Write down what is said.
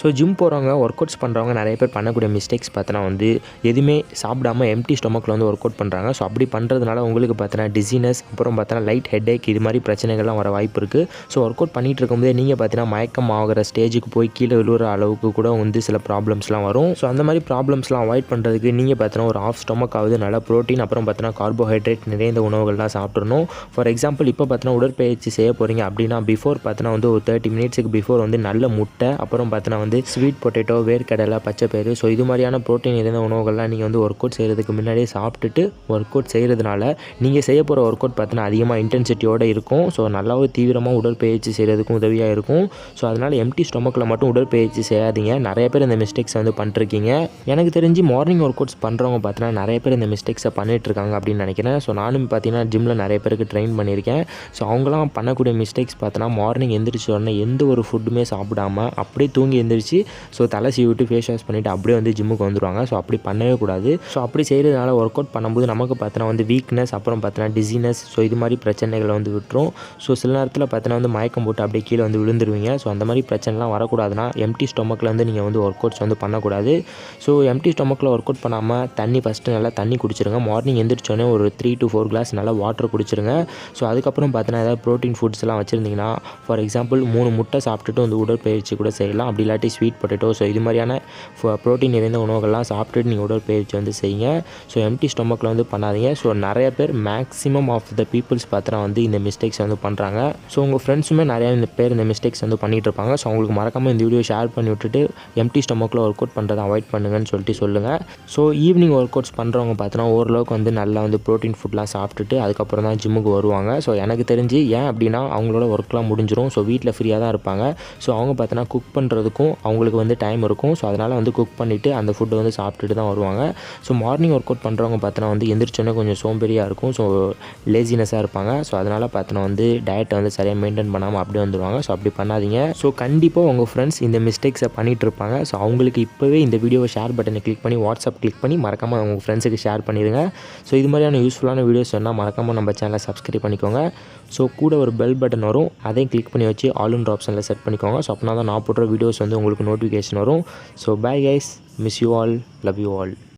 So gym போகிறவங்க work outs பண்ணுறவங்க நிறைய பேர் பண்ணக்கூடிய மிஸ்டேக்ஸ் பார்த்தோன்னா வந்து எதுவுமே சாப்பிடாமல் எம்டி ஸ்டொமக்கில் வந்து ஒர்க் அவுட் பண்ணுறாங்க. ஸோ அப்படி பண்ணுறதுனால உங்களுக்கு பார்த்தோன்னா டிசீனஸ், அப்புறம் பார்த்தோன்னா லைட் ஹெட்டேக், இது மாதிரி பிரச்சனைகள்லாம் வர வாய்ப்பு இருக்குது. ஸோ ஒர்க் அவுட் பண்ணிகிட்டு இருக்கும்போதே நீங்கள் பார்த்தீங்கன்னா மயக்கம் ஆகிற ஸ்டேஜுக்கு போய் கீழே விழுகிற அளவுக்கு கூட வந்து சில ப்ராப்ளம்ஸ்லாம் வரும். ஸோ அந்த மாதிரி ப்ராப்ளம்ஸ்லாம் அவாய்ட் பண்ணுறதுக்கு நீங்கள் பார்த்தோன்னா ஒரு ஆஃப் ஸ்டொமக் ஆகுது நல்லா ப்ரோட்டீன், அப்புறம் பார்த்தோன்னா கார்போஹைட்ரேட் நிறைந்த உணவுகள்லாம் சாப்பிட்றணும். ஃபார் எக்ஸாம்பிள் இப்போ பார்த்தோன்னா உடற்பயிற்சி செய்ய போகிறீங்க அப்படின்னா பிஃபோர் பார்த்தோன்னா வந்து ஒரு 30 மினிட்ஸுக்கு பிஃபோர் வந்து நல்ல முட்டை, அப்புறம் பார்த்தோன்னா வந்து ஸ்வீட் பொட்டேட்டோ, வேர்க்கடலை, பச்சைப்பயிறு, ஸோ இது மாதிரியான ப்ரோட்டீன் நிறைந்த உணவுகள்லாம் நீங்கள் வந்து ஒர்க் அவுட் செய்கிறதுக்கு முன்னாடியே சாப்பிட்டுட்டு ஒர்க் அவுட் செய்கிறதுனால நீங்கள் செய்ய போகிற ஒர்க் அவுட் பார்த்தீங்கன்னா அதிகமாக இன்டென்சிட்டியோடு இருக்கும். ஸோ நல்லாவே தீவிரமாக உடற்பயிற்சி செய்கிறதுக்கும் உதவியாக இருக்கும். ஸோ அதனால் எம்டி ஸ்டொமக்கில் மட்டும் உடற்பயிற்சி செய்யாதீங்க. நிறைய பேர் இந்த மிஸ்டேக்ஸை வந்து பண்ணிருக்கீங்க. எனக்கு தெரிஞ்சு மார்னிங் ஒர்க் அவுட்ஸ் பண்ணுறவங்க பார்த்தீங்கன்னா நிறைய பேர் இந்த மிஸ்டேக்ஸை பண்ணிகிட்ருக்காங்க அப்படின்னு நினைக்கிறேன். ஸோ நானும் பார்த்தீங்கன்னா ஜிம்மில் நிறைய பேருக்கு ட்ரெயின் பண்ணியிருக்கேன். ஸோ அவங்களாம் பண்ணக்கூடிய மிஸ்டேக்ஸ் பார்த்தோன்னா மார்னிங் எந்திரிச்ச உடனே எந்த ஒரு ஃபுட்டுமே சாப்பிடாமல் அப்படியே தூங்கி எந்திரிச்சு ஸோ தலை சீவிட்டு ஃபேஸ் வாஷ் பண்ணிவிட்டு அப்படியே வந்து ஜிம்முக்கு வந்துடுவாங்க. ஸோ அப்படி பண்ணவே கூடாது. ஸோ அப்படி செய்கிறதுனால ஒர்க் அவுட் பண்ணும்போது நமக்கு பார்த்தோன்னா வந்து வீக்னஸ், அப்புறம் பார்த்தோன்னா டிசீனஸ், ஸோ இது மாதிரி பிரச்சனைகளை வந்து விட்டுரும். ஸோ சில நேரத்தில் பார்த்தோன்னா வந்து மயக்கம் போட்டு அப்படியே கீழே வந்து விழுந்துருவீங்க. ஸோ அந்த மாதிரி பிரச்சனைலாம் வரக்கூடாதுன்னா எம்டி ஸ்டொமக்கில் வந்து நீங்கள் வந்து ஒர்க் அவுட்ஸ் வந்து பண்ணக்கூடாது. ஸோ எம்டி ஸ்டொமக்கில் ஒர்க் அவுட் பண்ணாமல் ஃபஸ்ட்டு நல்லா தண்ணி குடிச்சிருங்க. மார்னிங் எந்திரிச்சோடனே ஒரு 3 to 4 கிளாஸ் நல்லா வாட்டர் குடிச்சிருங்க. ஸோ அதுக்கப்புறம் பார்த்தோன்னா ஏதாவது ப்ரோட்டீன் ஃபுட்ஸ்லாம் வச்சுருந்தீங்கன்னா ஃபார் எக்ஸாம்பிள் 3 முட்டை சாப்பிட்டுட்டு வந்து உடற்பயிற்சி கூட செய்யலாம். அப்படி இல்லாட்டி ஸ்வீட் பொட்டேட்டோ, ஸோ இது மாதிரியான ப்ரோட்டீன் நிறைந்த உணவுகள்லாம் சாப்பிட்டுட்டு நீங்கள் உடற்பயிற்சி வந்து செய்யுங்க. ஸோ எம்டி ஸ்டொமக்கில் வந்து பண்ணாதீங்க. ஸோ நிறைய பேர் மேக்ஸிமம் ஆஃப் த பீப்புள்ஸ் பார்த்தோன்னா வந்து இந்த மிஸ்டேக்ஸ் வந்து பண்ணுறாங்க. ஸோ உங்கள் ஃப்ரெண்ட்ஸுமே நிறையா பேர் இந்த மிஸ்டேக்ஸ் வந்து பண்ணிகிட்டு இருப்பாங்க. ஸோ அவங்களுக்கு மறக்காமல் இந்த வீடியோ ஷேர் பண்ணி விட்டுட்டு எம்டி ஸ்டொமக்கில் ஒர்க் அவுட் பண்ணுறதை அவாய்ட் பண்ணுங்கன்னு சொல்லிட்டு சொல்லுங்கள். ஸோ ஈவினிங் ஒர்க் அவுட்ஸ் பண்ணுறவங்க பார்த்தோன்னா ஓரளவுக்கு வந்து நல்லா வந்து ப்ரோட்டீன் ஃபுட்லாம் சாப்பிட்டுட்டு அதுக்கப்புறம் தான் ஜிம்முக்கு வருவாங்க. ஸோ எனக்கு தெரிஞ்சு ஏன் அப்படின்னா அவங்களோட ஒர்க்லாம் முடிஞ்சிடும். ஸோ வீட்டில் ஃப்ரீயாக தான் இருப்பாங்க. ஸோ அவங்க பார்த்தோன்னா குக் பண்ணுறதுக்கும் அவங்களுக்கு வந்து டைம் இருக்கும். ஸோ அதனால் வந்து குக் பண்ணிவிட்டு அந்த ஃபுட்டை வந்து சாப்பிட்டுட்டு தான் வருவாங்க. ஸோ மார்னிங் ஒர்க் அவுட் பண்ணுறவங்க பார்த்தோன்னா வந்து எந்திரிச்சோன்னே கொஞ்சம் சோம்பேறியாக இருக்கும். ஸோ லேசினஸாக இருப்பாங்க. ஸோ அதனால் பார்த்தோன்னா வந்து டயட்டை வந்து சரியாக மெயின்டைன் பண்ணாமல் அப்படியே வந்துடுவாங்க. ஸோ அப்படி பண்ணாதீங்க. ஸோ கண்டிப்பாக உங்கள் ஃப்ரெண்ட்ஸ் இந்த மிஸ்டேக்ஸை பண்ணிகிட்டு இருப்பாங்க. ஸோ அவங்களுக்கு இப்போவே இந்த வீடியோவை ஷேர் பட்டனை கிளிக் பண்ணி வாட்ஸ்அப் கிளிக் பண்ணி மறக்காமல் உங்கள் ஃப்ரெண்ட்ஸுக்கு ஷேர் பண்ணிடுங்க. ஸோ இது மாதிரியான யூஸ்ஃபுல்லான வீடியோஸ் வேணால் மறக்காமல் நம்ம சேனலை சப்ஸ்கிரைப் பண்ணிக்கோங்க. ஸோ கூட ஒரு பெல் பட்டன் வரும், அதையும் கிளிக் பண்ணி வச்சு ஆல்ன்ற ஆப்ஷனில் செட் பண்ணிக்கோங்க. ஸோ அப்படின்னா தான் நான் போடுற வீடியோஸ் வந்து உங்களுக்கு நோட்டிஃபிகேஷன் வரும். So bye guys, miss you all, love you all.